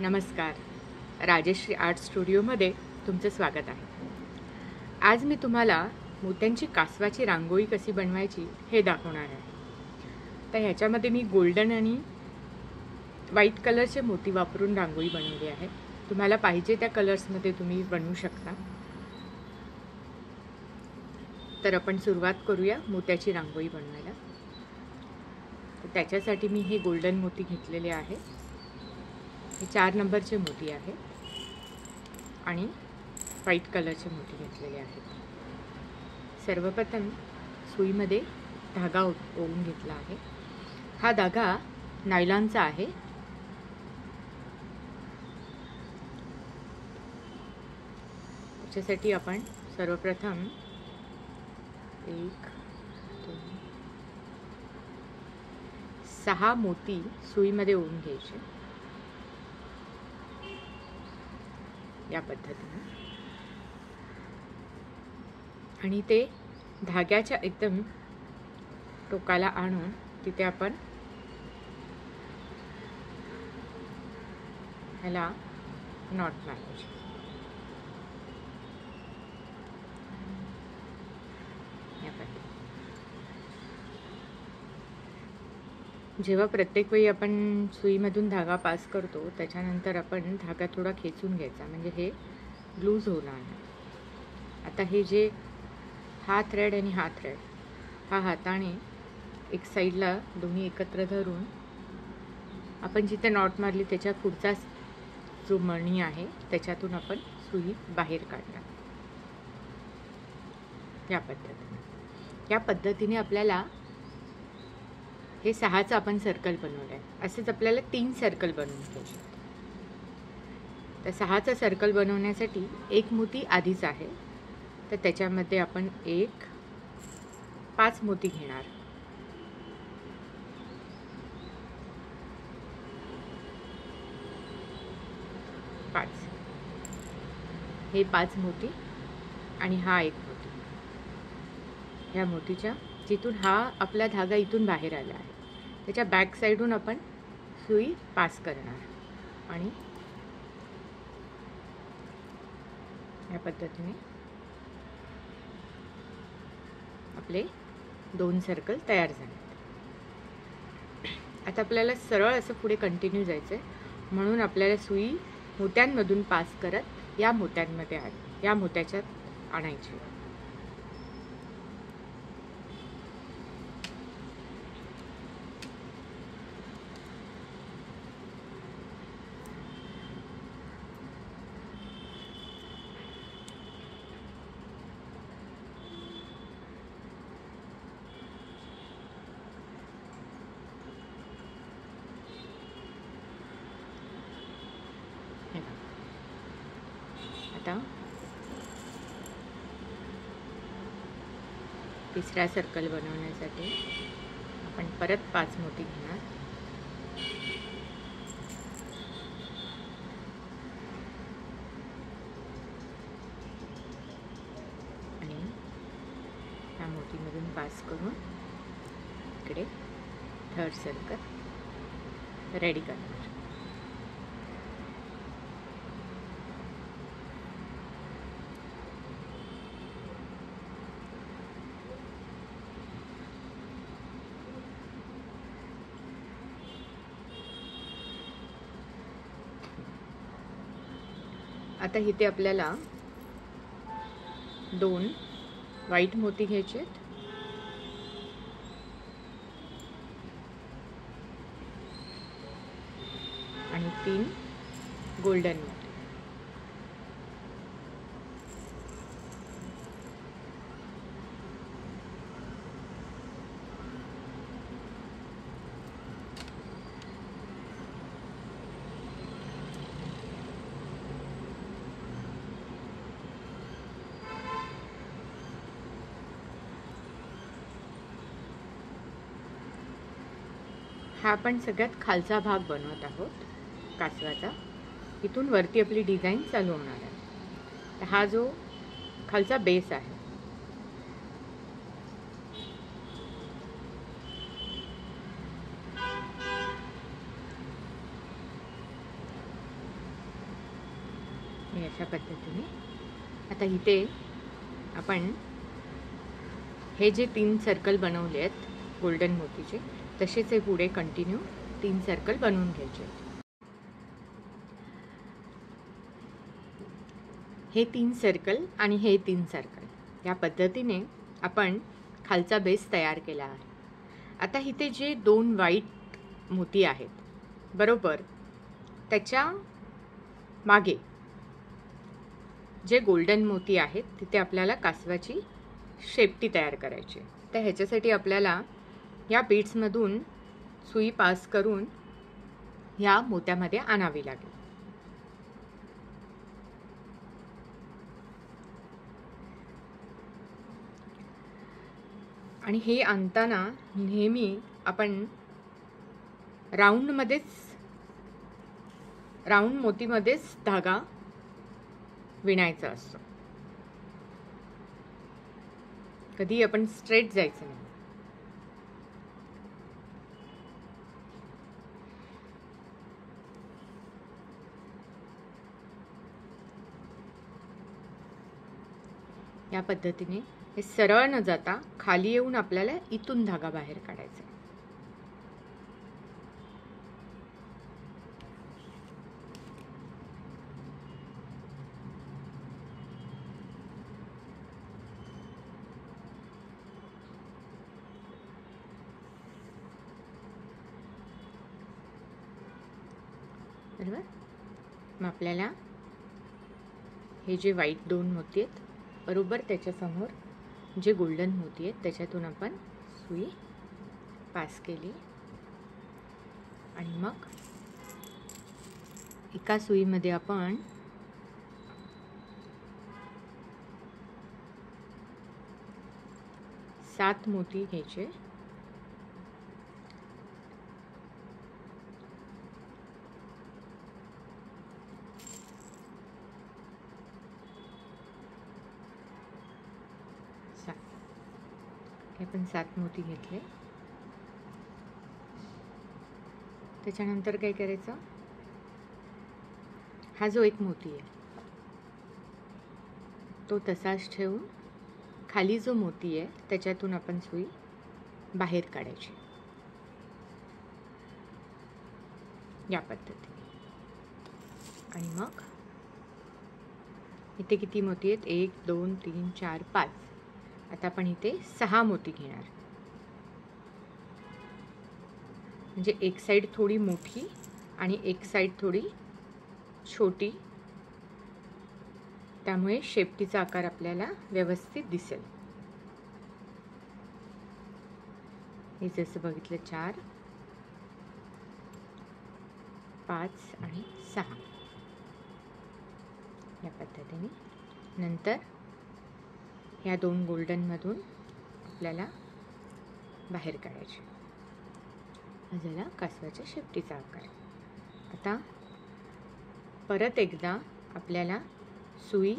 नमस्कार. राजश्री आर्ट स्टुडिओमध्ये तुमचं स्वागत आहे. आज मी तुम्हाला मोत्यांची कासवाची रांगोळी कशी बनवायची हे दाखवणार आहे. तर ह्याच्यामध्ये मी गोल्डन आणि व्हाईट कलरचे मोती वापरून रांगोळी बनवली आहे. तुम्हाला पाहिजे त्या कलर्समध्ये तुम्ही बनवू शकता. तर आपण सुरुवात करूया मोत्याची रांगोळी बनवायला. तर त्याच्यासाठी मी हे गोल्डन मोती घेतलेले आहे. हे 4 नंबरचे मोती आहे आणि व्हाईट कलरचे मोती घेतलेले आहेत. सर्वप्रथम सुईमध्ये धागा ओवून घेतला आहे. हा धागा नायलॉनचा आहे. त्याच्यासाठी आपण सर्वप्रथम 1 2 6 मोती सुईमध्ये ओवून घ्यायचे या पद्धतीने आणि ते धाग्याच्या एकदम टोकाला आणून तिथे आपण ह्याला नॉट मारायचे. या पद्धतीने जेव्हा प्रत्येक वेळी आपण सुईमधून धागा पास करतो त्याच्यानंतर आपण धागा थोडा खेचून घ्यायचा, म्हणजे हे लूज होणार नाही. आता हे जे हा थ्रेड आणि हा थ्रेड हा हाताने एक साईडला दोन्ही एकत्र धरून आपण जिथे नॉट मारली त्याच्या पुढचा जो मणी आहे त्याच्यातून आपण सुई बाहेर काढणार. या पद्धतीने आपल्याला हे 6चं आपण सर्कल बनवलं आहे. असेच आपल्याला 3 सर्कल बनवून घ्यायचे. तर 6चं सर्कल बनवण्यासाठी एक मोती आधीच आहे, तर त्याच्यामध्ये आपण 5 मोती घेणार. हे 5 मोती आणि हा एक मोती. ह्या मोतीच्या जिथून हा आपला धागा इथून बाहेर आला आहे त्याच्या बॅक साईडून आपण सुई पास करणार आणि या पद्धतीने आपले 2 सर्कल तयार झाले. आता आपल्याला सरळ असं पुढे कंटिन्यू जायचं आहे, म्हणून आपल्याला सुई मोत्यांमधून पास करत या मोत्याच्यात आणायची. आता तिसरा सर्कल बनवण्यासाठी आपण परत 5 मोती घेणार आणि त्या मोतीमधून पास करून इकडे 3rd सर्कल रेडी करणार. आता इथे आपल्याला 2 व्हाईट मोती घ्यायचे आणि 3 गोल्डन मोती. हा आपण सगळ्यात खालचा भाग बनवत आहोत कासवाचा. इथून वरती आपली डिझाईन चालू होणार आहे. हा जो खालचा बेस आहे हे अशा पद्धतीने. आता इथे आपण हे जे 3 सर्कल बनवले आहेत गोल्डन मोतीचे, तसेच हे पुढे कंटिन्यू 3 सर्कल बनवून घ्यायचे. हे 3 सर्कल आणि हे 3 सर्कल या पद्धतीने आपण खालचा बेस तयार केला आहे. आता इथे जे 2 व्हाईट मोती आहेत बरोबर, त्याच्या मागे जे गोल्डन मोती आहेत तिथे आपल्याला कासवाची शेपटी तयार करायची. तर ह्याच्यासाठी आपल्याला या बीड्समधून सुई पास करून ह्या मोत्यामध्ये आणावी लागेल. आणि हे आणताना नेहमी आपण राऊंड मोतीमध्येच धागा विणायचा असतो. कधी आपण स्ट्रेट जायचं नाही. या पद्धतीने हे सरळ न जाता खाली येऊन आपल्याला इथून धागा बाहेर काढायचा. बरोबर. मग आपल्याला हे जे व्हाईट 2 मोती आहेत बरोबर त्याच्यासमोर जे गोल्डन मोती आहेत त्याच्यातून आपण सुई पास केली आणि मग एका सुईमध्ये आपण सात मोती घ्यायचे. आपण 7 मोती घेतले. त्याच्यानंतर काय करायचं, हा जो एक मोती आहे तो तसाच ठेवून खाली जो मोती आहे त्याच्यातून आपण सुई बाहेर काढायची या पद्धतीने. आणि मग इथे किती मोती आहेत, 1 2 3 4 5. आता आपण इथे 6 मोती घेणार. म्हणजे एक साइड थोडी मोठी आणि एक साइड थोडी छोटी, त्यामुळे शेपटीचा आकार आपल्याला व्यवस्थित दिसेल. हे जसं बघितलं 4 5 आणि 6 या पद्धतीने. नंतर ह्या 2 गोल्डनमधून आपल्याला बाहेर काढायचे. झाला कासवाच्या शेपटीचा आकार. आता परत एकदा आपल्याला सुई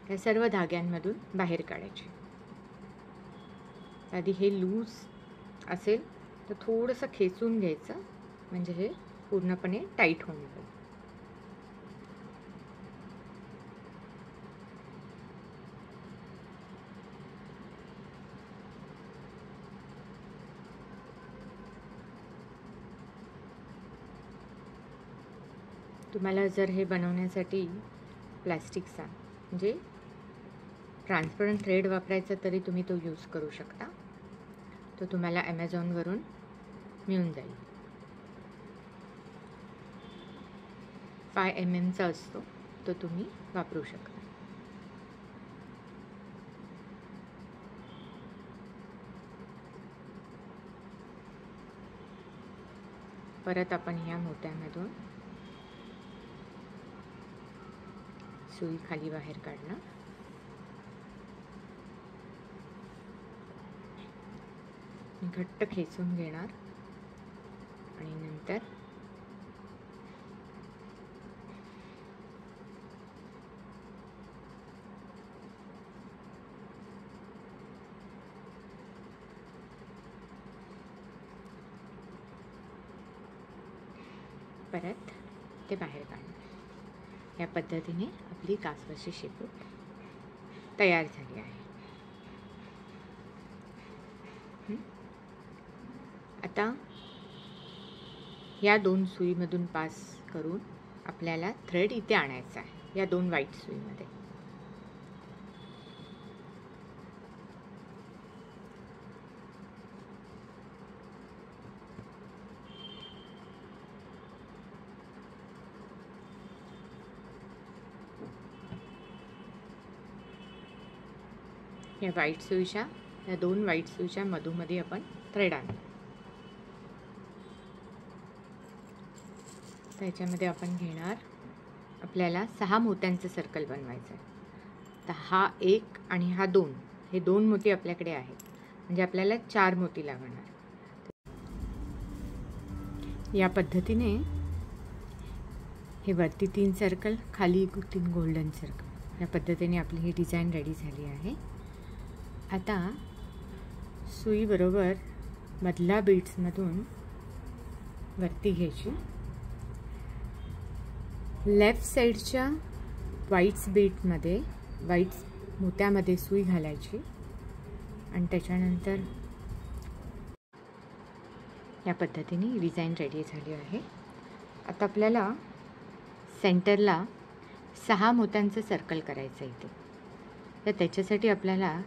या सर्व धाग्यांमधून बाहेर काढायची. आधी हे लूज असेल तर थोडंसं खेचून घ्यायचं, म्हणजे हे पूर्णपणे टाईट होऊन जाईल. तुम्हाला जर हे बनवण्यासाठी प्लॅस्टिकचा म्हणजे ट्रान्सपरंट थ्रेड वापरायचा तरी तुम्ही तो यूज करू शकता. तो तुम्हाला ॲमेझॉनवरून मिळून जाईल. 5 mm असतो, तो तुम्ही वापरू शकता. परत आपण ह्या मोत्यामधून सुई खाली बाहेर काढणार. घट्ट खेचून घेणार आणि नंतर परत ते बाहेर काढणार. या पद्धतीने आपली कासवाची शेपूट तयार झाली आहे. आता या 2 सुईमधून पास करून आपल्याला थ्रेड इथे आणायचा आहे, या 2 व्हाईट सुईमध्ये. या व्हाईट सुईच्या, या 2 व्हाईट सुईच्या मधोमधी आपण थ्रेड आणू. त्याच्यामध्ये आपण घेणार, आपल्याला 6 मोत्यांचं सर्कल बनवायचं आहे. तर हा 1 आणि हा 2, हे 2 मोती आपल्याकडे आहेत, म्हणजे आपल्याला 4 मोती लागणार. या पद्धतीने हे वरती 3 सर्कल, खाली 3 गोल्डन सर्कल, या पद्धतीने आपली ही डिझाईन रेडी झाली आहे. आता सुई बरोबर मधल्या बीड्समधून वरती घ्यायची, लेफ्ट साईडच्या व्हाईट्स बीडमध्ये, व्हाईट मोत्यामध्ये सुई घालायची आणि त्याच्यानंतर या पद्धतीने डिझाईन रेडी झाली आहे. आता आपल्याला सेंटरला 6 मोत्यांचं सर्कल करायचं इथे. तर त्याच्यासाठी आपल्याला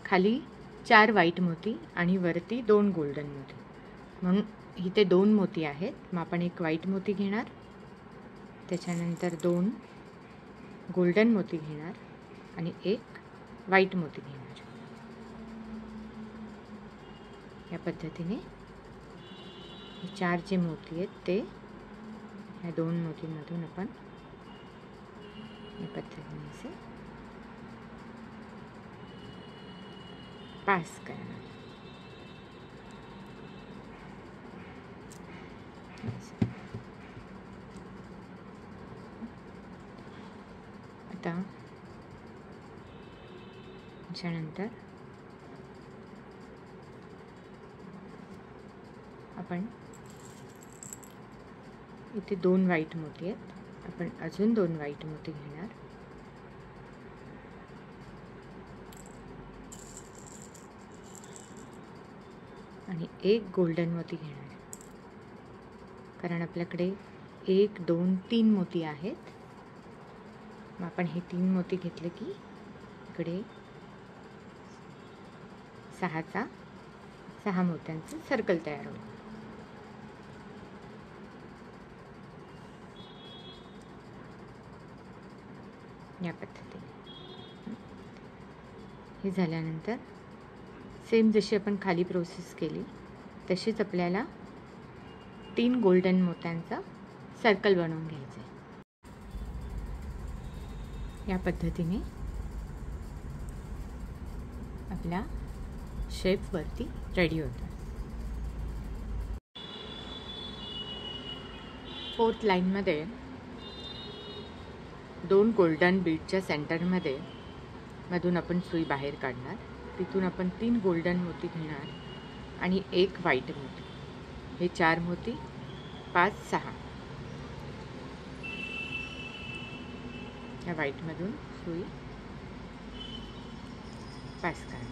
खाली 4 व्हाईट मोती आणि वरती 2 गोल्डन मोती, म्हणून इथे 2 मोती आहेत. मग आपण 1 व्हाईट मोती घेणार, त्याच्यानंतर 2 गोल्डन मोती घेणार आणि 1 व्हाईट मोती घेणार. या पद्धतीने हे 4 जे मोती आहेत ते या 2 मोतीमधून आपण या पद्धतीने असे पास करणार. आता त्याच्यानंतर आपण इथे 2 व्हाईट मोती आहेत, आपण अजून 2 व्हाईट मोती घेणार आणि 1 गोल्डन मोती घेणार. कारण आपल्याकडे 1 2 3 मोती आहेत. मग आपण हे 3 मोती घेतले की इकडे 6 मोत्यांचं सर्कल तयार होईल. या पद्धतीने हे झाल्यानंतर सेम जशी आपण खाली प्रोसेस केली तशीच आपल्याला 3 गोल्डन मोत्यांचा सर्कल बनवून घ्यायचा आहे. या पद्धतीने आपला शेप वरती रेडी होता. 4th लाईनमध्ये 2 गोल्डन बीडच्या सेंटरमध्ये मधून आपण सुई बाहेर काढणार. तिथून आपण 3 गोल्डन मोती घेणार आणि 1 व्हाईट मोती, हे 4 मोती 5 6 या व्हाईटमधून सुई पास करा.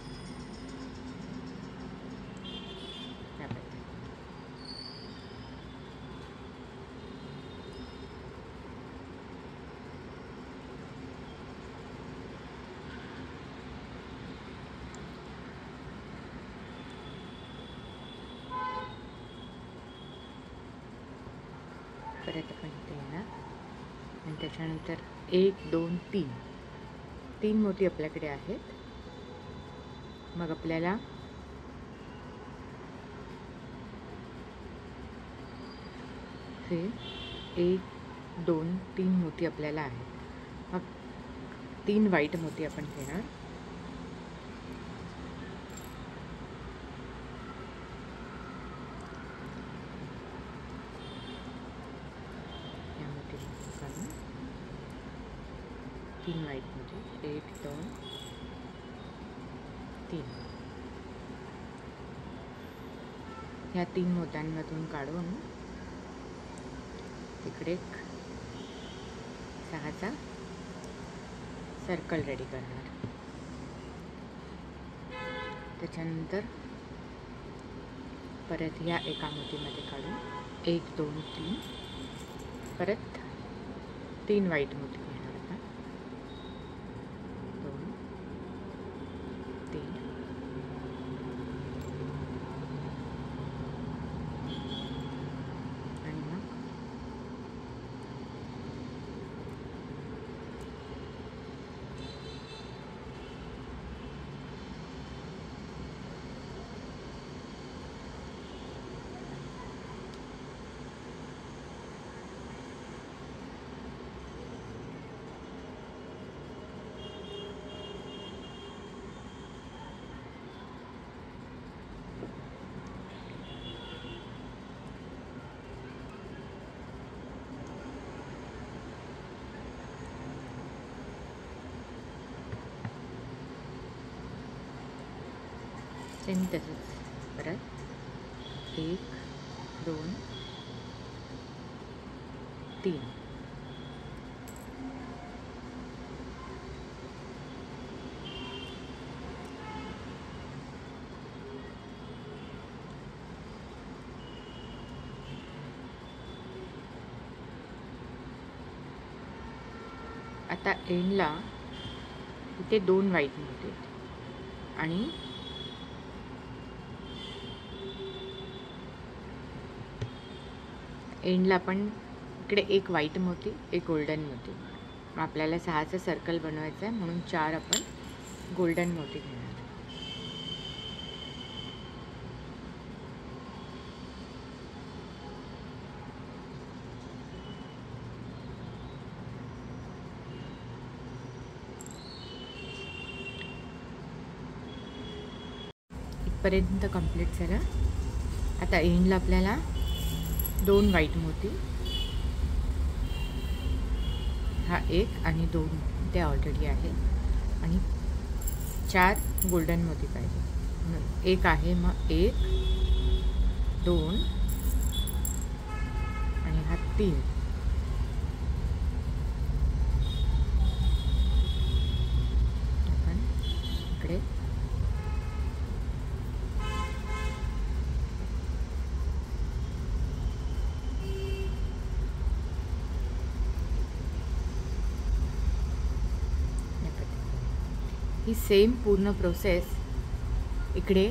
परत आपण इथे येणार आणि त्याच्यानंतर 1 2 3 मोती आपल्याकडे आहेत. मग आपल्याला हे 1 2 3 मोती आपल्याला आहेत. मग 3 व्हाईट मोती आपण घेणार. या मोती 3 व्हाईट मोती 1 2 3 ह्या 3 मोत्यांमधून काढून तिकडे 6चा सर्कल रेडी करणार. त्याच्यानंतर परत ह्या एका मोतीमध्ये काढून 1 2 3 परत 3 व्हाईट मोती घेणार आपण. 2 3 आणि मग सेम तसंच परत 1 2 3 आता एंडला इथे 2 व्हाईट मोती आणि एंडला पण इकडे 1 व्हाईट मोती 1 गोल्डन मोती. मग आपल्याला 6चा सर्कल बनवायचा आहे म्हणून 4 आपण गोल्डन मोती घेणार. इथपर्यंत कंप्लीट झालं. आता एंडला आपल्याला 2 व्हाईट मोती, हा 1 आणि 2 ते ऑलरेडी आहे आणि 4 गोल्डन मोती पाहिजे म्हणून 1 आहे. मग 1 2 आणि हा 3. आपण इकडे ही सेम पूर्ण प्रोसेस इकडे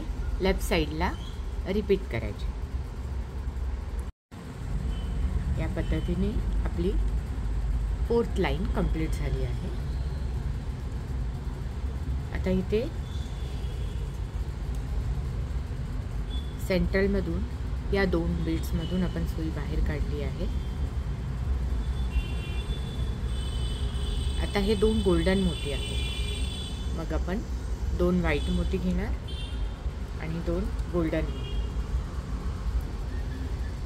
लेफ्ट साईडला रिपीट करायची. या पद्धतीने आपली 4th लाईन कंप्लीट झाली आहे. आता इथे सेंट्रलमधून या 2 बीड्समधून आपण सुई बाहेर काढली आहे. आता हे 2 गोल्डन मोती आहेत. मग आपण 2 व्हाईट मोती घेणार आणि 2 गोल्डन मोती.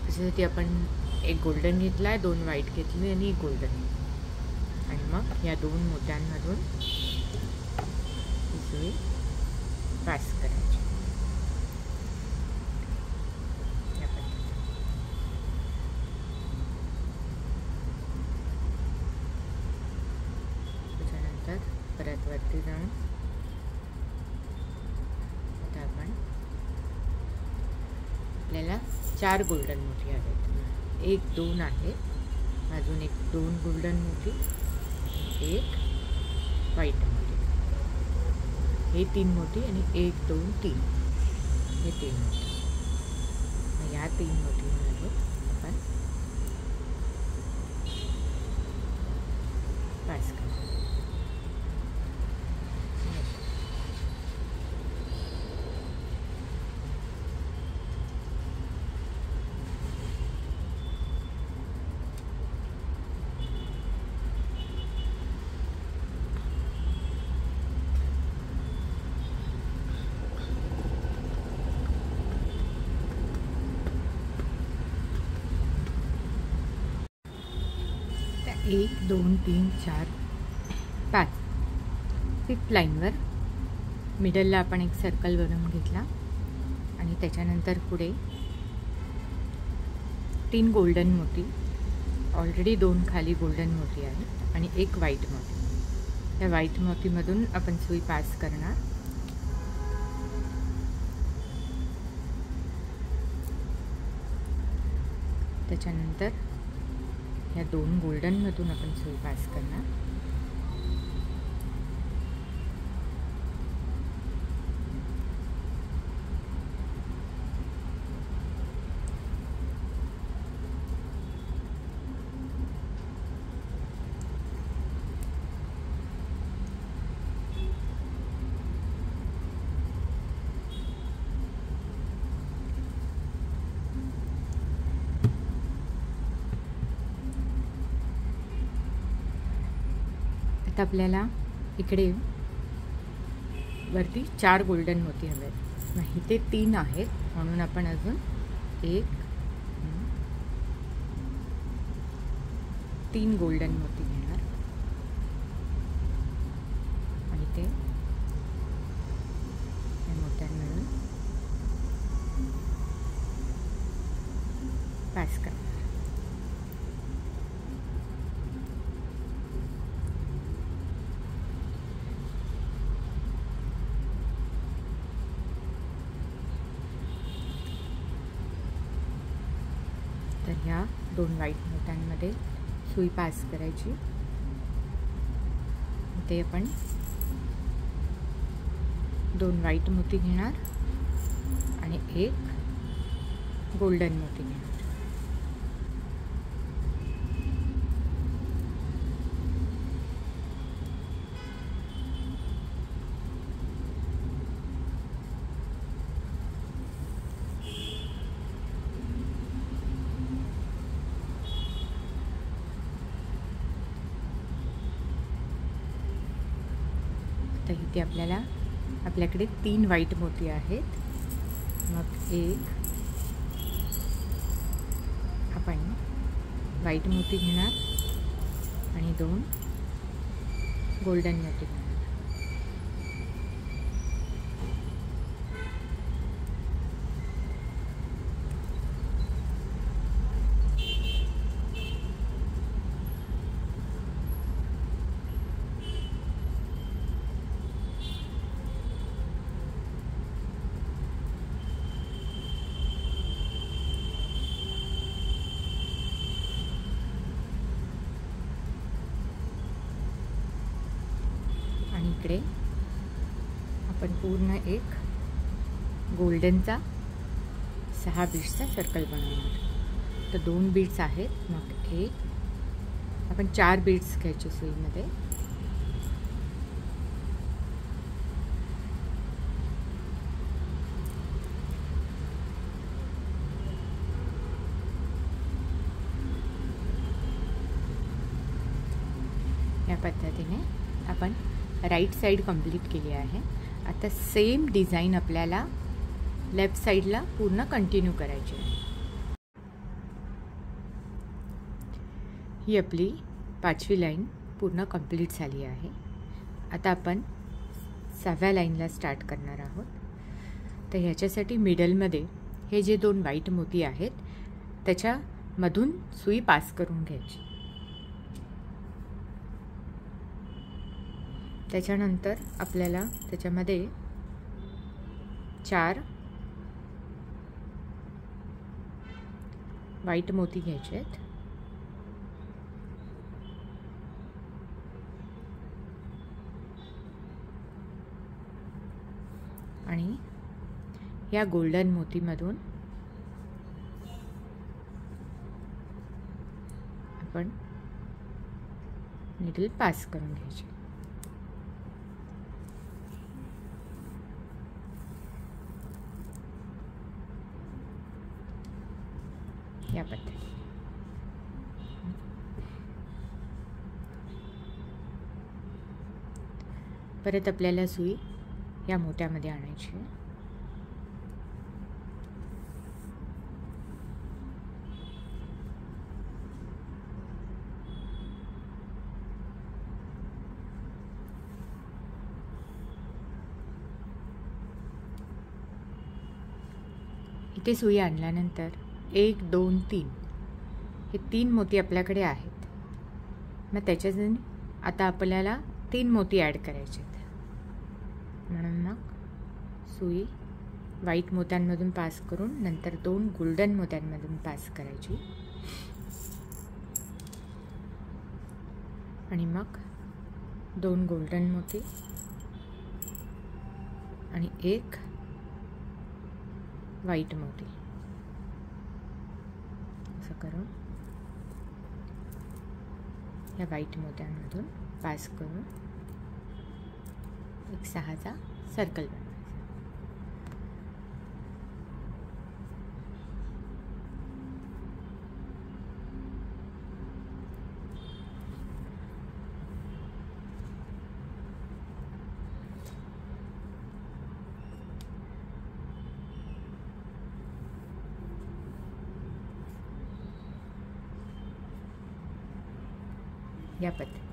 त्याच्यासाठी आपण 1 गोल्डन घेतला आहे, 2 व्हाईट घेतली आणि 1 गोल्डन. आणि मग या 2 मोत्यांमधून सुई पास करायची. या पद्धतीने त्याच्यानंतर परत वरती जाऊन आता आपण आपल्याला 4 गोल्डन मोती आहेत. 1 2 आहे, अजून 1 2 गोल्डन मोती, 1 व्हाईट मोती, हे 3 मोती आणि 1 2 3 हे 3 मोती. या 3 मोतीमध्ये आपण पास करू. एक 2 3 4 5 5th लाईनवर मिडलला आपण एक सर्कल बनवून घेतला आणि त्याच्यानंतर पुढे 3 गोल्डन मोती ऑलरेडी 2 खाली गोल्डन मोती आहेत आणि एक व्हाईट मोती. त्या व्हाईट मोतीमधून आपण सुई पास करणार. त्याच्यानंतर या 2 गोल्डनमधून आपण सुई पास करणार. आता आपल्याला इकडे वरती 4 गोल्डन मोती हवेत. नाही ते 3 आहेत, म्हणून आपण अजून 1 3 गोल्डन मोती घेणार आणि ते मोत्यांमधून पास करणार. तर ह्या 2 व्हाईट मोत्यांमध्ये सुई पास करायची. ते आपण 2 व्हाईट मोती घेणार आणि 1 गोल्डन मोती घेणार. तर इथे आपल्याकडे 3 व्हाईट मोती आहेत. मग 1 आपण व्हाईट मोती घेणार आणि 2 गोल्डन मोती घेणार. इकडे आपण पूर्ण एक गोल्डनचा 6 बीड्सचा सर्कल बनवणार. तर 2 बीड्स आहेत. मग 1 आपण 4 बीड्स घ्यायचे सुईमध्ये. या पद्धतीने आपण राईट साइड कंप्लीट केली आहे. आता सेम डिझाईन आपल्याला लेफ्ट साइडला पूर्ण कंटिन्यू करायची आहे. ही आपली 5वी लाईन पूर्ण कंप्लीट झाली आहे. आता आपण 6व्या लाईनला स्टार्ट करणार आहोत. तर ह्याच्यासाठी मिडलमध्ये हे जे 2 व्हाईट मोती आहेत त्याच्यामधून सुई पास करून घ्यायची. त्याच्यानंतर आपल्याला त्याच्यामध्ये 4 व्हाईट मोती घ्यायचे आहेत आणि या गोल्डन मोतीमधून आपण निडल पास करून घ्यायची. या पद्धतीने परत आपल्याला सुई या मोत्यामध्ये आणायची. इथे सुई आणल्यानंतर 1 2 3 हे 3 मोती आपल्याकडे आहेत. मग त्याच्यात आता आपल्याला 3 मोती ॲड करायचे आहेत. म्हणून मग सुई व्हाईट मोत्यांमधून पास करून नंतर 2 गोल्डन मोत्यांमधून पास करायची आणि मग 2 गोल्डन मोती आणि 1 व्हाईट मोती असं करून या व्हाईट मोत्यांमधून पास करून एक 6चा सर्कल बनवायचा. या पद्धतीने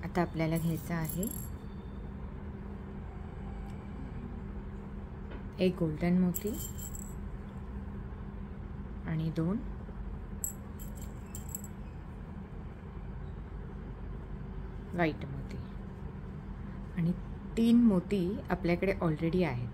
आता आपल्याला घ्यायचं आहे एक गोल्डन मोती आणि 2 व्हाईट मोती आणि 3 मोती आपल्याकडे ऑलरेडी आहेत.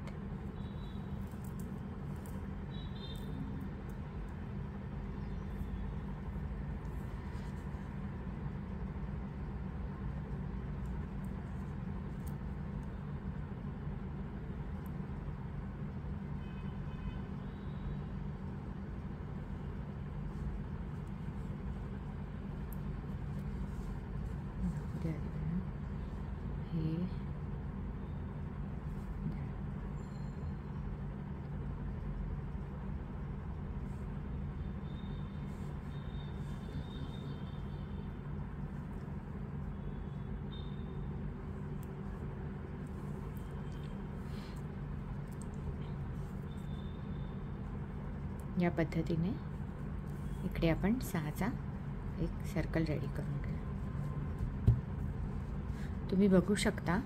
या पद्धतीने इकडे आपण 6चा एक सर्कल रेडी करून घेऊ. तुम्ही बघू शकता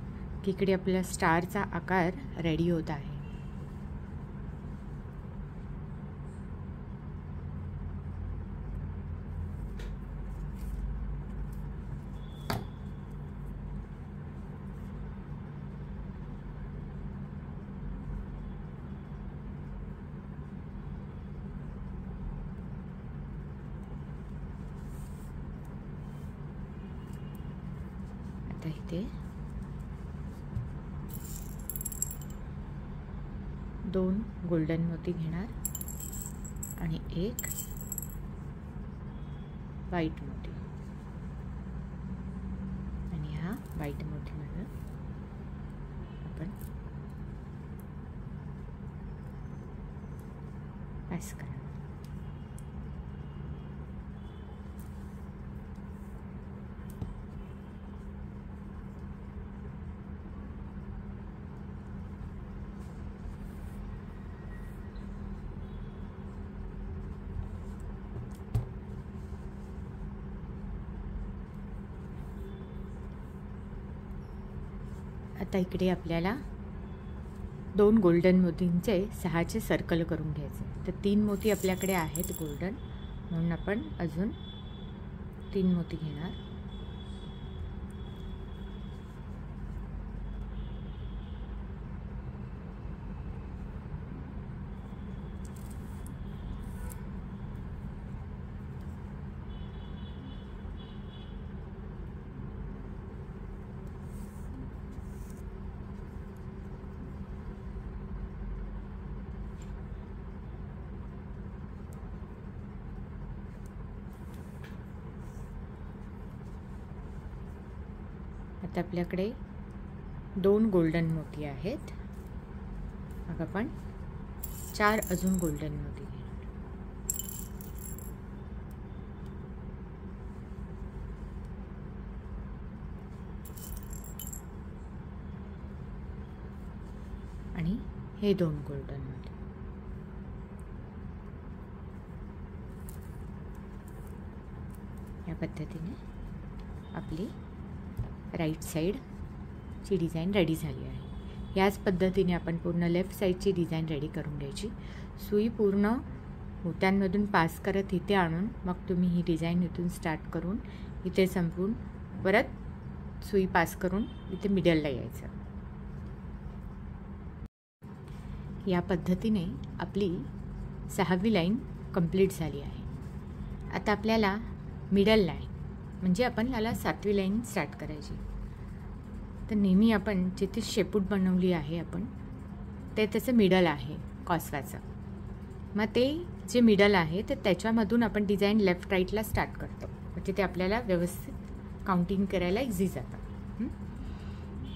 की इकडे आपला स्टारचा आकार रेडी होत आहे. आता इथे 2 गोल्डन मोती घेणार आणि 1 व्हाईट मोती आणि हा व्हाईट मोतीमध्ये आपण पास करणार. आता इकडे आपल्याला 2 गोल्डन मोतींचे 6चे सर्कल करून घ्यायचे. तर 3 मोती आपल्याकडे आहेत गोल्डन, म्हणून आपण अजून 3 मोती घेणार. आता आपल्याकडे 2 गोल्डन मोती आहेत. मग आपण 4 अजून गोल्डन मोती घेणार आणि हे 2 गोल्डन मोती. या पद्धतीने आपली राईट साईडची डिझाईन रेडी झाली आहे. याच पद्धतीने आपण पूर्ण लेफ्ट साईडची डिझाईन रेडी करून घ्यायची. सुई पूर्ण मोत्यांमधून पास करत इथे आणून मग तुम्ही ही डिझाईन इथून स्टार्ट करून इथे संपवून परत सुई पास करून इथे मिडलला यायचं. या पद्धतीने आपली 6वी लाईन कंप्लीट झाली आहे. आता आपल्याला मिडल लाईन म्हणजे आपण याला 7वी लाईन स्टार्ट करायची. तर नेहमी आपण जिथे शेपूट बनवली आहे आपण ते त्याचं मिडल आहे कासवाचं. मग ते जे मिडल आहे तर त्याच्यामधून आपण डिझाईन लेफ्ट राईटला स्टार्ट करतो. म्हणजे ते आपल्याला व्यवस्थित काउंटिंग करायला इझी जातं.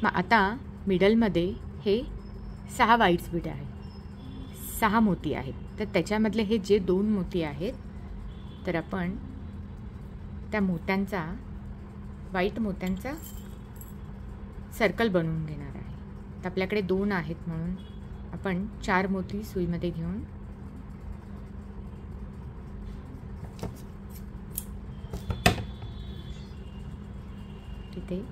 मग आता मिडलमध्ये हे 6 व्हाईट्स बीड आहेत, 6 मोती आहेत. तर त्याच्यामधले हे जे 2 मोती आहेत तर आपण त्या मोत्यांचा व्हाईट मोत्यांचा सर्कल बनवून घेणार आहे. तर आपल्याकडे 2 आहेत म्हणून आपण 4 मोती सुईमध्ये घेऊन तिथे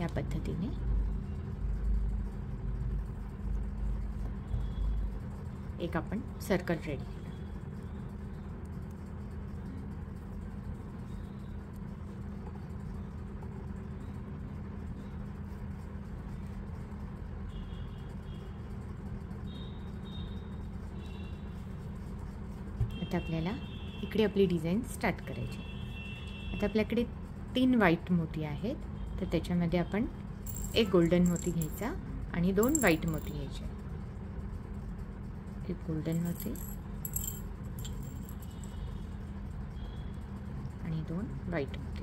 या पद्धतीने एक आपण सर्कल रेडी केलं. आता आपल्याला इकडे आपली डिझाईन स्टार्ट करायची. आता आपल्याकडे 3 व्हाईट मोती आहेत. तर त्याच्यामध्ये आपण एक गोल्डन मोती घ्यायचा आणि 2 व्हाईट मोती घ्यायचे. एक गोल्डन मोती आणि 2 व्हाईट मोती.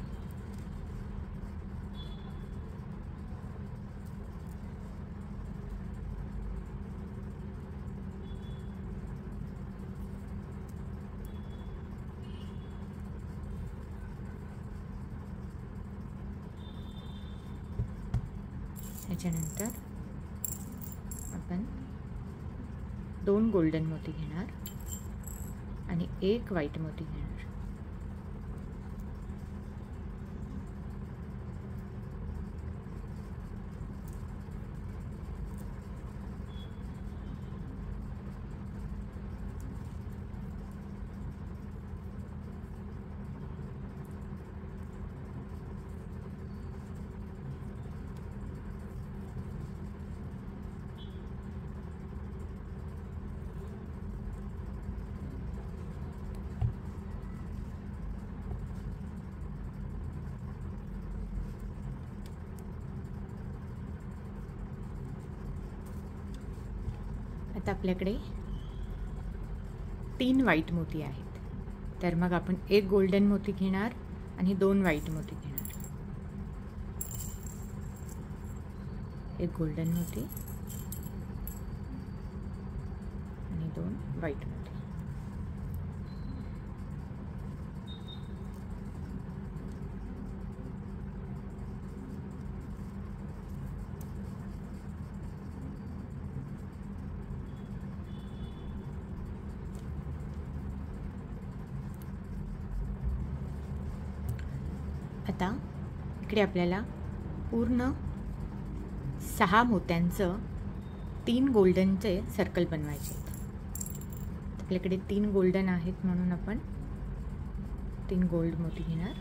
त्याच्यानंतर आपण 2 गोल्डन मोती घेणार आणि 1 व्हाईट मोती घेणार. आता आपल्याकडे 3 व्हाईट मोती आहेत. तर मग आपण 1 गोल्डन मोती घेणार आणि 2 व्हाईट मोती घेणार. 1 गोल्डन मोती आणि 2 व्हाईट मोती. आता इकडे आपल्याला पूर्ण 6 मोत्यांचं 3 गोल्डनचे सर्कल बनवायचे आहेत. आपल्याकडे 3 गोल्डन आहेत म्हणून आपण 3 गोल्ड मोती घेणार.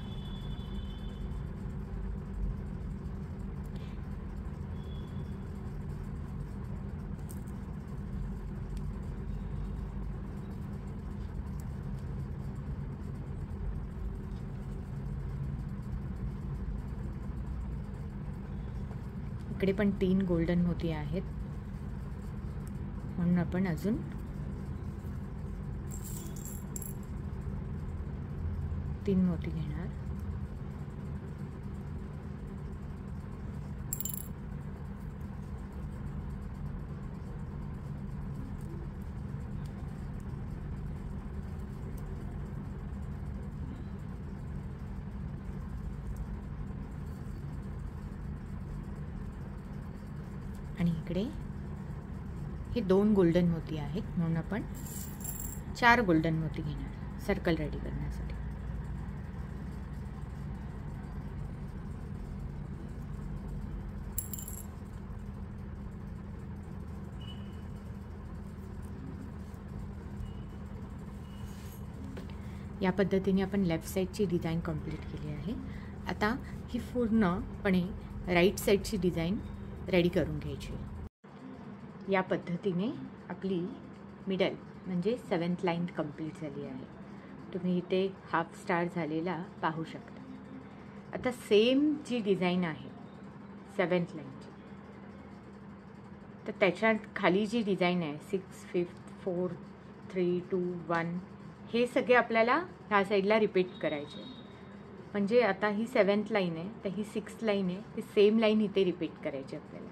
इकडे पण 3 गोल्डन मोती आहेत म्हणून आपण अजून 3 मोती घेणार. आणि इकडे हे 2 गोल्डन मोती आहेत, म्हणून आपण 4 गोल्डन मोती घेणार सर्कल रेडी करण्यासाठी. या पद्धतीने आपण लेफ्ट साईडची डिझाईन कंप्लीट केली आहे. आता ही पूर्णपणे राईट साईडची डिझाईन रेडी करून घ्यायची. या पद्धतीने आपली मिडल म्हणजे 7th लाईन कंप्लीट झाली आहे. तुम्ही इथे हाफ स्टार झालेला पाहू शकता. आता सेम जी डिझाईन आहे 7th लाईनची, तर त्याच्यात खाली जी डिझाईन आहे 6, 5, 4, 3, 2, 1 हे सगळे आपल्याला ह्या साईडला रिपीट करायचे. म्हणजे आता ही 7th लाईन आहे, तर ही 6th लाईन आहे, ही सेम लाईन इथे रिपीट करायची आपल्याला.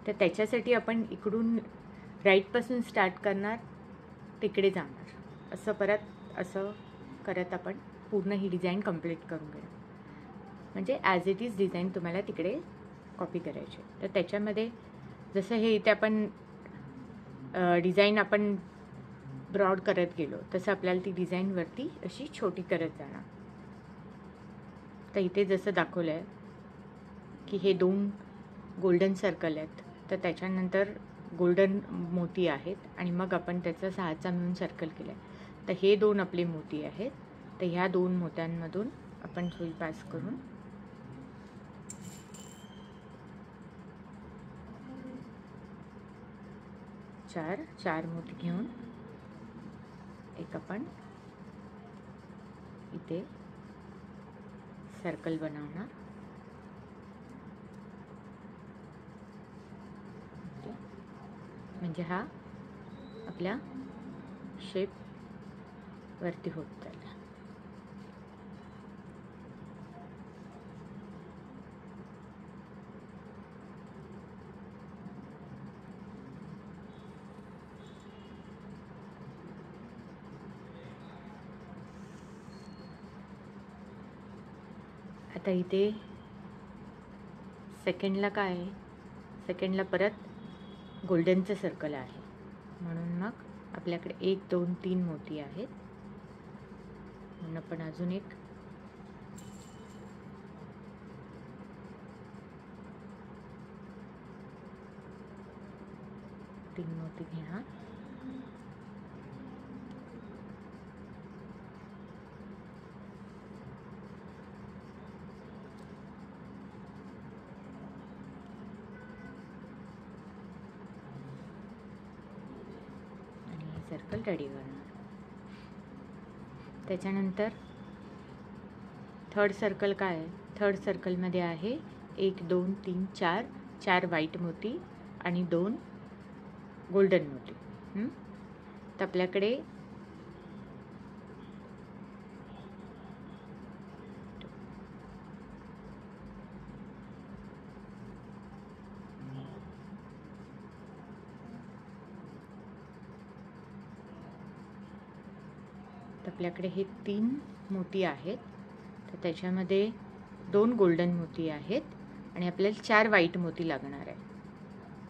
तर त्याच्यासाठी आपण इकडून राईटपासून स्टार्ट करणार, तिकडे जाणार, असं परत असं करत आपण पूर्ण ही डिझाईन कंप्लीट करून घेणार. म्हणजे ॲज इट इज डिझाईन तुम्हाला तिकडे कॉपी करायची. तर त्याच्यामध्ये जसं हे इथे आपण डिझाईन आपण ब्रॉड करत गेलो, तसं आपल्याला ती डिझाईनवरती अशी छोटी करत जाणार. तर इथे जसं दाखवलं आहे की हे 2 गोल्डन सर्कल आहेत, तर त्याच्यानंतर गोल्डन मोती आहेत आणि मग आपण त्याचा 6चा मिळून सर्कल केला आहे. तर हे 2 आपले मोती आहेत. तर ह्या 2 मोत्यांमधून आपण सुई पास करून चार मोती घेऊन एक आपण इथे सर्कल बनवणार. म्हणजे हा आपल्या शेप वरती होत जाईल. आता इथे सेकंडला काय आहे, सेकंडला परत गोल्डनचं सर्कल आहे, म्हणून मग आपल्याकडे 1, 2, 3 मोती आहेत. म्हणून आपण अजून एक तीन मोती घेणार. सर्कल रेडी करणार. त्याच्यानंतर थर्ड सर्कल काय आहे, थर्ड सर्कलमध्ये आहे 1, 2, 3, 4 व्हाईट मोती आणि 2 गोल्डन मोती. तर आपल्याकडे हे 3 मोती आहेत. तर त्याच्यामध्ये 2 गोल्डन मोती आहेत आणि आपल्याला 4 व्हाईट मोती लागणार आहे.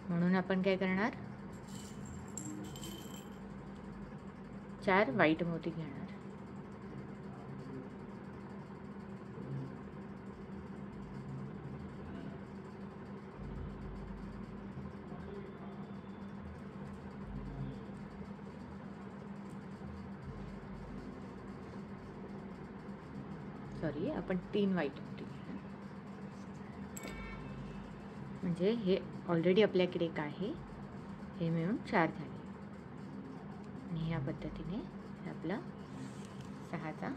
म्हणून आपण काय करणार, 4 व्हाईट मोती घेणार. सॉरी, आपण 3 व्हाईट मोती घेणार. म्हणजे हे ऑलरेडी आपल्याकडे एक आहे, हे मिळून 4 झाले. आणि ह्या पद्धतीने आपला 6चा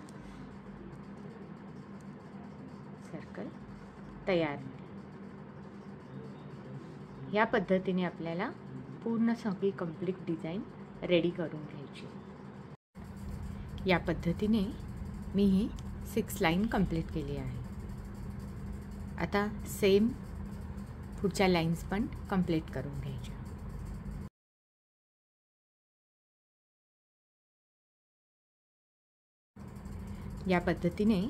सर्कल तयार झाला. या पद्धतीने आपल्याला पूर्ण सगळी कंप्लीट डिझाईन रेडी करून घ्यायची. या पद्धतीने मी ही 6 लाईन कंप्लीट केली आहे. आता सेम पुढच्या लाईन्स पण कंप्लीट करून घ्यायच्या. या पद्धतीने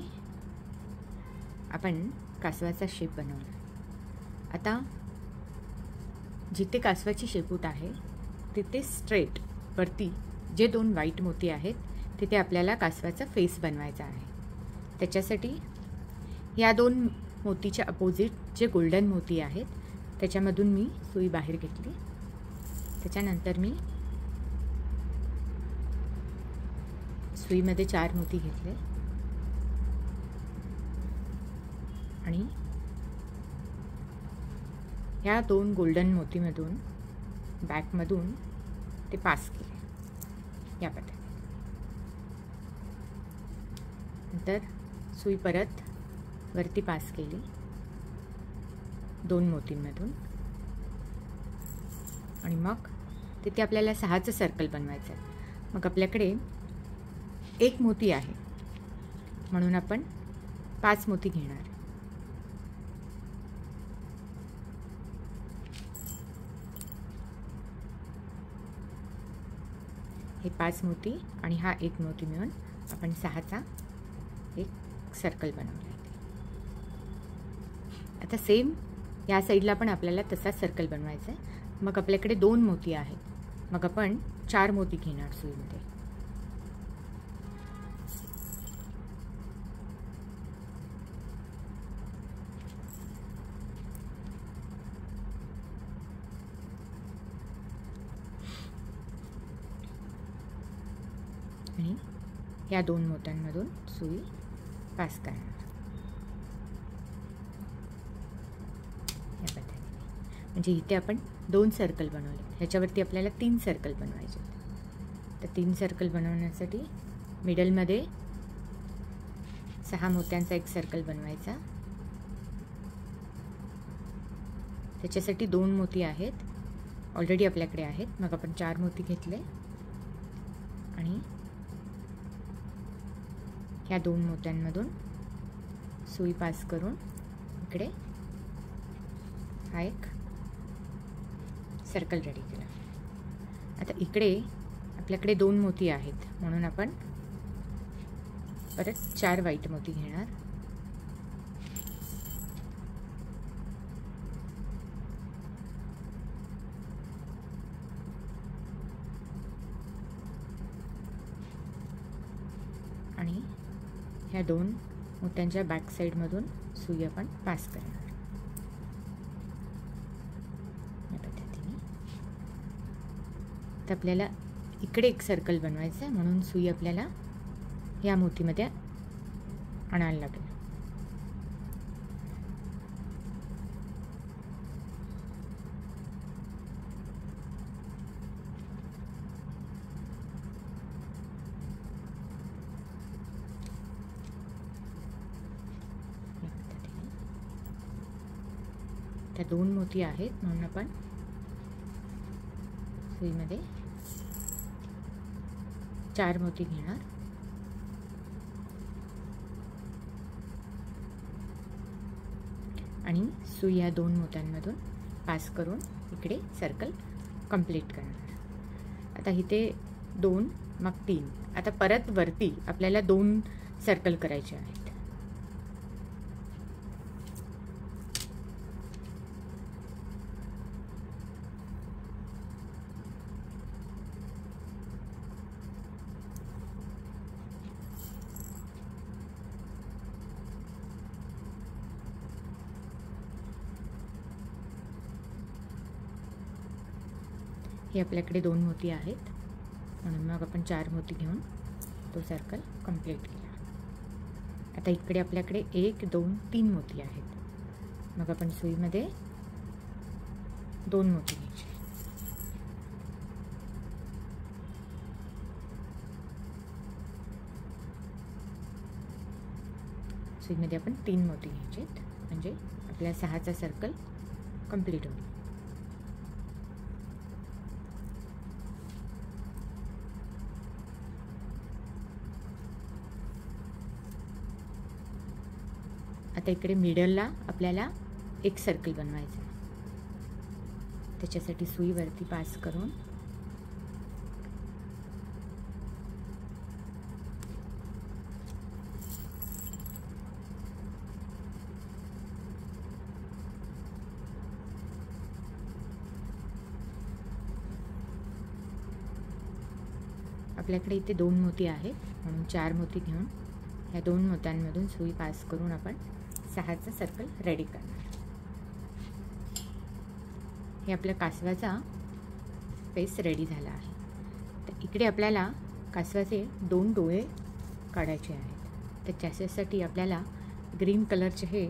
आपण कासवाचा शेप बनवला. आता जिथे कासवाची शेपूट आहे तिथे स्ट्रेट वरती जे 2 व्हाईट मोती आहेत तिथे आपल्याला कासवाचा फेस बनवायचा आहे. त्याच्यासाठी या 2 मोतीच्या अपोजिट जे गोल्डन मोती आहेत त्याच्यामधून मी सुई बाहेर घेतली. त्याच्यानंतर मी सुईमध्ये 4 मोती घेतले आणि ह्या 2 गोल्डन मोतीमधून बॅकमधून ते पास केले या पद्धतीने. नंतर सुई परत वरती पास केली 2 मोतींमधून आणि मग तिथे आपल्याला 6चं सर्कल बनवायचं आहे. मग आपल्याकडे 1 मोती आहे म्हणून आपण 5 मोती घेणार. हे 5 मोती आणि हा 1 मोती मिळून आपण 6चा एक सर्कल बनवला आहे. आता सेम या साईडला पण आपल्याला तसा सर्कल बनवायचा आहे. मग आपल्याकडे 2 मोती आहेत, मग आपण 4 मोती घेणार सुईमध्ये. आणि या 2 मोत्यांमधून सुई पास करणार या पद्धतीने. म्हणजे इथे आपण 2 सर्कल बनवले, ह्याच्यावरती आपल्याला 3 सर्कल बनवायचे. तर 3 सर्कल बनवण्यासाठी मिडलमध्ये 6 मोत्यांचा एक सर्कल बनवायचा. त्याच्यासाठी 2 मोती आहेत ऑलरेडी आपल्याकडे आहेत, मग आपण 4 मोती घेतले आणि ह्या 2 मोत्यांमधून सुई पास करून इकडे हा एक सर्कल रेडी केला. आता इकडे आपल्याकडे 2 मोती आहेत म्हणून आपण परत 4 व्हाईट मोती घेणार. आणि ह्या 2 मोत्यांच्या बॅक साईडमधून सुई आपण पास करणार या पद्धतीने. तर आपल्याला इकडे एक सर्कल बनवायचं आहे म्हणून सुई आपल्याला या मोतीमध्ये आणायला लागेल. त्या 2 मोती आहेत म्हणून आपण सुईमध्ये 4 मोती घेणार. आणि सुई या 2 मोत्यांमधून पास करून इकडे सर्कल कंप्लीट करणार. आता इथे 2 मग 3. आता परत वरती आपल्याला 2 सर्कल करायचे आहेत. हे आपल्याकडे 2 मोती आहेत म्हणून मग आपण 4 मोती घेऊन तो सर्कल कंप्लीट केला. आता इकडे आपल्याकडे 1 2 3 मोती आहेत, मग आपण सुईमध्ये 2 मोती घ्यायचे. सुईमध्ये आपण 3 मोती घ्यायचे म्हणजे आपल्या 6चा सर्कल कंप्लीट होईल. आता इकडे मिडलला आपल्याला एक सर्कल बनवायचं आहे. त्याच्यासाठी सुई वरती पास करून आपल्याकडे इथे 2 मोती आहेत, म्हणून 4 मोती घेऊन ह्या 2 मोत्यांमधून सुई पास करून आपण 6चा सर्कल रेडी करणार. हे आपल्या कासवाचा फेस रेडी झाला आहे. तर इकडे आपल्याला कासवाचे 2 डोळे काढायचे आहेत. तर त्याच्यासाठी आपल्याला ग्रीन कलरचे हे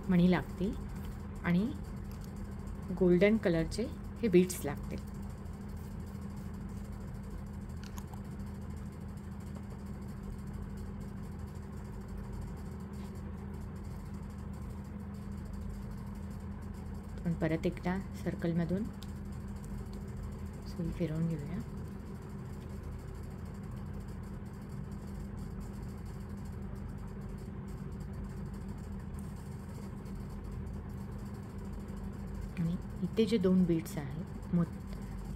मणी लागतील आणि गोल्डन कलरचे हे बीड्स लागतील. आपण परत एकदा सर्कलमधून सुई फिरवून घेऊया. आणि इथे जे 2 बीड्स आहेत,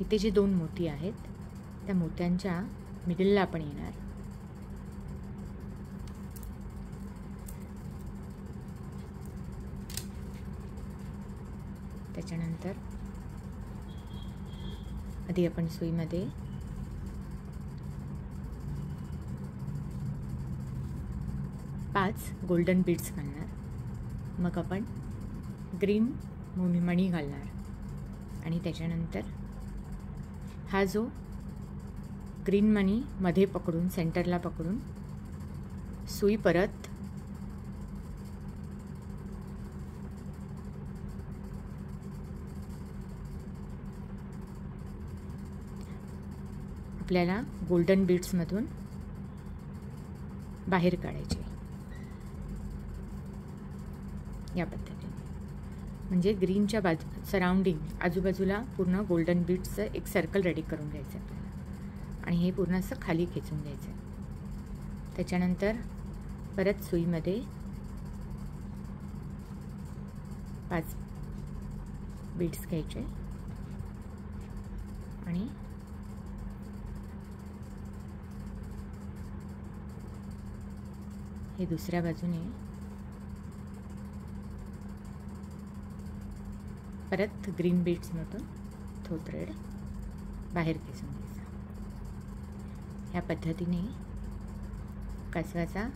इथे जे 2 मोती आहेत, त्या मोत्यांच्या मिडलला आपण येणार. त्याच्यानंतर आधी आपण सुईमध्ये पाच गोल्डन बीड्स घालणार. मग आपण ग्रीन मणी घालणार आणि त्याच्यानंतर हा जो ग्रीन मणी मध्ये पकडून, सेंटरला पकडून सुई परत आपल्याला गोल्डन बीड्समधून बाहेर काढायचे या पद्धतीने. म्हणजे ग्रीनच्या सराउंडिंग आजूबाजूला पूर्ण गोल्डन बीड्सचं एक सर्कल रेडी करून घ्यायचं आपल्याला आणि हे पूर्ण असं खाली खेचून घ्यायचं. त्याच्यानंतर परत सुईमध्ये 5 बीड्स घ्यायचे आणि हे दुसऱ्या बाजूने परत ग्रीन बीड्समधून तो थ्रेड बाहेर खेचून घ्यायचा. ह्या पद्धतीने कासवाचा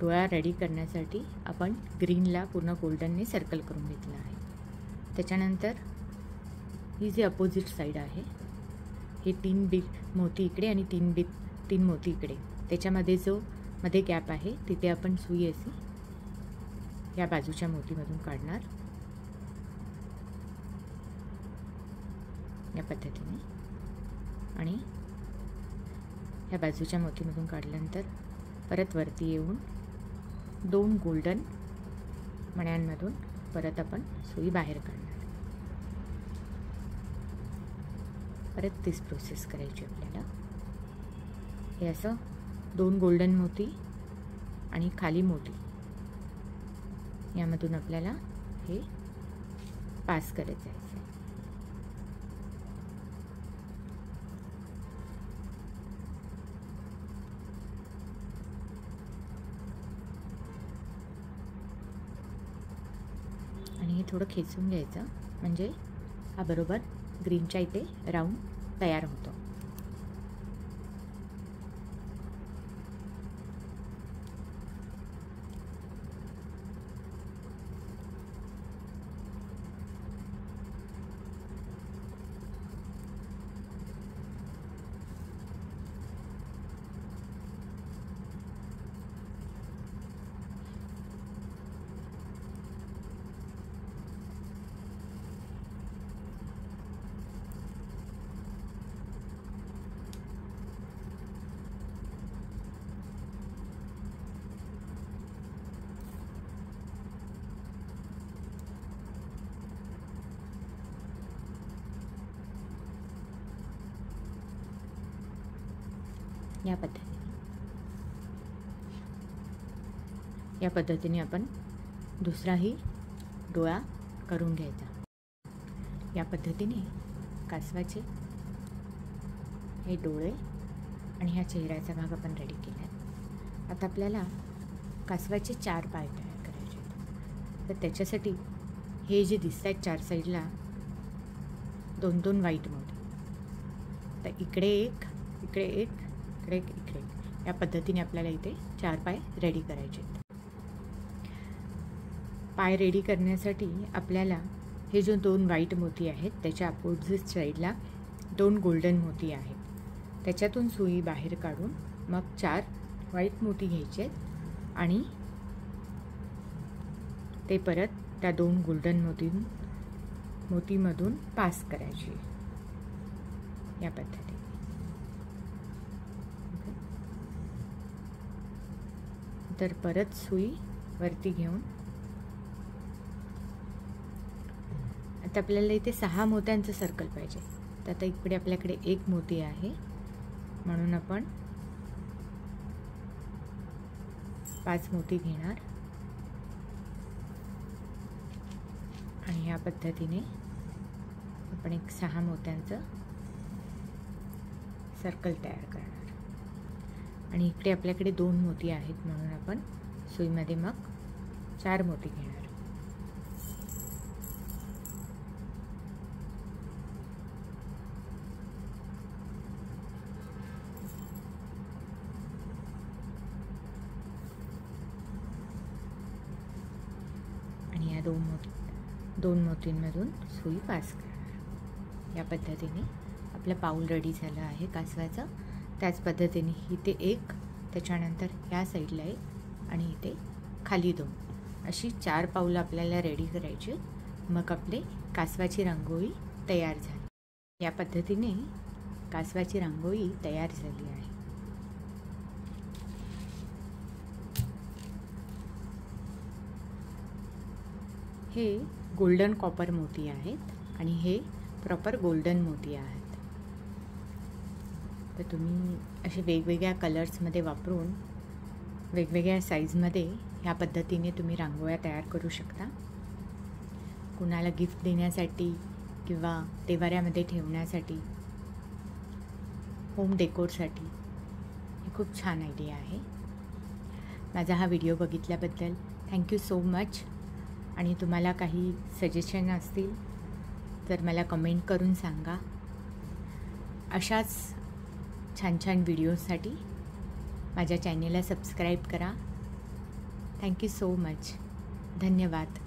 डोळा रेडी करण्यासाठी आपण ग्रीनला पूर्ण गोल्डनने सर्कल करून घेतला आहे. त्याच्यानंतर ही जी अपोजिट साईड आहे, हे 3 मोती इकडे आणि 3 मोती इकडे, त्याच्यामध्ये जो मध्ये गॅप आहे तिथे आपण सुई अशी या बाजूच्या मोतीमधून काढणार या पद्धतीने. आणि या बाजूच्या मोतीमधून काढल्यानंतर परत वरती येऊन 2 गोल्डन मण्यांमधून परत आपण सुई बाहेर काढणार. परत तीच प्रोसेस करायची आपल्याला. हे असं 2 गोल्डन मोती आणि खाली मोती यामधून आपल्याला हे पास करत जायचं. आणि हे थोडं खेचून घ्यायचं म्हणजे हा बरोबर ग्रीनच्या इथे राऊंड तयार होतो. या पद्धतीने आपण दुसराही डोळा करून घ्यायचा. या पद्धतीने कासवाचे हे डोळे आणि ह्या चेहऱ्याचा भाग आपण रेडी केला. आता आपल्याला कासवाचे 4 पाय तयार करायचे आहेत. तर त्याच्यासाठी हे जे दिसत आहेत 4 साईडला 2-2 व्हाईट मोती, तर इकडे एक, इकडे एक, इकडे एक, इकडे एक, या पद्धतीने आपल्याला इथे 4 पाय रेडी करायचे आहेत. पाय रेडी करण्यासाठी आपल्याला हे जो 2 व्हाईट मोती आहेत त्याच्या अपोजिट साईडला 2 गोल्डन मोती आहेत, त्याच्यातून सुई बाहेर काढून मग 4 व्हाईट मोती घ्यायचे आहेत आणि ते परत त्या 2 गोल्डन मोतीमधून पास करायची या पद्धतीने. तर परत सुई वरती घेऊन आता आपल्याला इथे 6 मोत्यांचं सर्कल पाहिजे. तर आता इकडे आपल्याकडे 1 मोती आहे म्हणून आपण 5 मोती घेणार आणि ह्या पद्धतीने आपण एक 6 मोत्यांचं सर्कल तयार करणार आणि इकडे आपल्याकडे 2 मोती आहेत म्हणून आपण सुईमध्ये मग 4 मोती घेणार. आणि या 2 मोतींमधून सुई पास करणार. या पद्धतीने आपलं पाऊल रेडी झालं आहे कासवाचं. त्याच पद्धतीने इथे 1, त्याच्यानंतर ह्या साईडला 1 आणि इथे खाली 2 अशी 4 पाऊलं आपल्याला रेडी करायची. मग आपले कासवाची रांगोळी तयार झाली. या पद्धतीने कासवाची रांगोळी तयार झाली आहे. हे गोल्डन कॉपर मोती आहेत आणि हे प्रॉपर गोल्डन मोती आहेत. तर तुम्ही असे वेगवेगळ्या कलर्समध्ये वापरून वेगवेगळ्या साईजमध्ये ह्या पद्धतीने तुम्ही रांगोळ्या तयार करू शकता. कुणाला गिफ्ट देण्यासाठी किंवा देवाऱ्यामध्ये ठेवण्यासाठी, होम डेकोरसाठी ही खूप छान आयडिया आहे. माझा हा व्हिडिओ बघितल्याबद्दल थँक्यू सो मच. आणि तुम्हाला काही सजेशन असतील तर मला कमेंट करून सांगा. अशाच छान छान व्हिडिओसाठी माझ्या चॅनेलला सबस्क्राईब करा. Thank you so much. धन्यवाद.